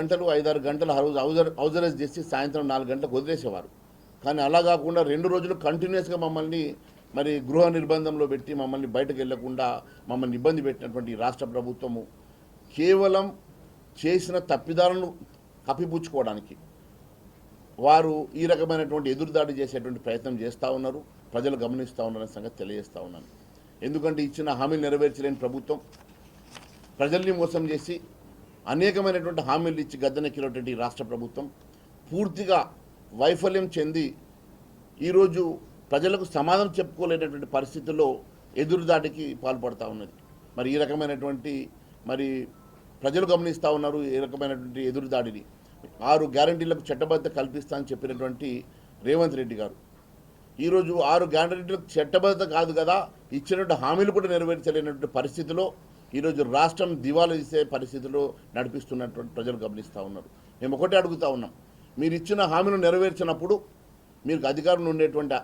గంటలు 5-6 గంటలు house arrest చేసి సాయంత్రం 4 గంటలకు వదిలేసేవారు. కానీ అలా కాకుండా 2 రోజులు కంటిన్యూస్గా మమ్మల్ని మరి గృహ నిర్బంధంలో పెట్టి మమ్మల్ని బయటకు వెళ్లకుండా మమ్మల్ని ఇబ్బంది పెట్టినటువంటి రాష్ట్ర ప్రభుత్వము కేవలం చేసిన తప్పిదాలను కప్పిపుచ్చుకోవడానికి వారు ఈ రకమైనటువంటి ఎదురుదాడి చేసేటువంటి ప్రయత్నం చేస్తూ ఉన్నారు. ప్రజలు గమనిస్తూ ఉన్నారనే సంగతి తెలియజేస్తూ ఉన్నాను. ఎందుకంటే ఇచ్చిన హామీలు నెరవేర్చలేని ప్రభుత్వం ప్రజల్ని మోసం చేసి అనేకమైనటువంటి హామీలు ఇచ్చి గద్దెనెక్కినటువంటి రాష్ట్ర ప్రభుత్వం పూర్తిగా వైఫల్యం చెంది ఈరోజు ప్రజలకు సమాధానం చెప్పుకోలేనటువంటి పరిస్థితుల్లో ఎదురుదాడికి పాల్పడుతూ ఉన్నది. మరి ఈ రకమైనటువంటి ప్రజలు గమనిస్తూ ఉన్నారు. ఈ రకమైనటువంటి ఎదురుదాడిని 6 గ్యారంటీలకు చట్టబద్ధత కల్పిస్తా అని చెప్పినటువంటి రేవంత్ రెడ్డి గారు ఈరోజు 6 గ్యారంటీలకు చట్టబద్ధత కాదు కదా, ఇచ్చినటువంటి హామీలు కూడా నెరవేర్చలేనటువంటి పరిస్థితిలో ఈరోజు రాష్ట్రం దివాలా తీసే పరిస్థితిలో నడిపిస్తున్నటువంటి ప్రజలు గమనిస్తూ ఉన్నారు. మేము ఒకటే అడుగుతూ ఉన్నాం, మీరు ఇచ్చిన హామీలు నెరవేర్చినప్పుడు మీకు అధికారంలో ఉండేటువంటి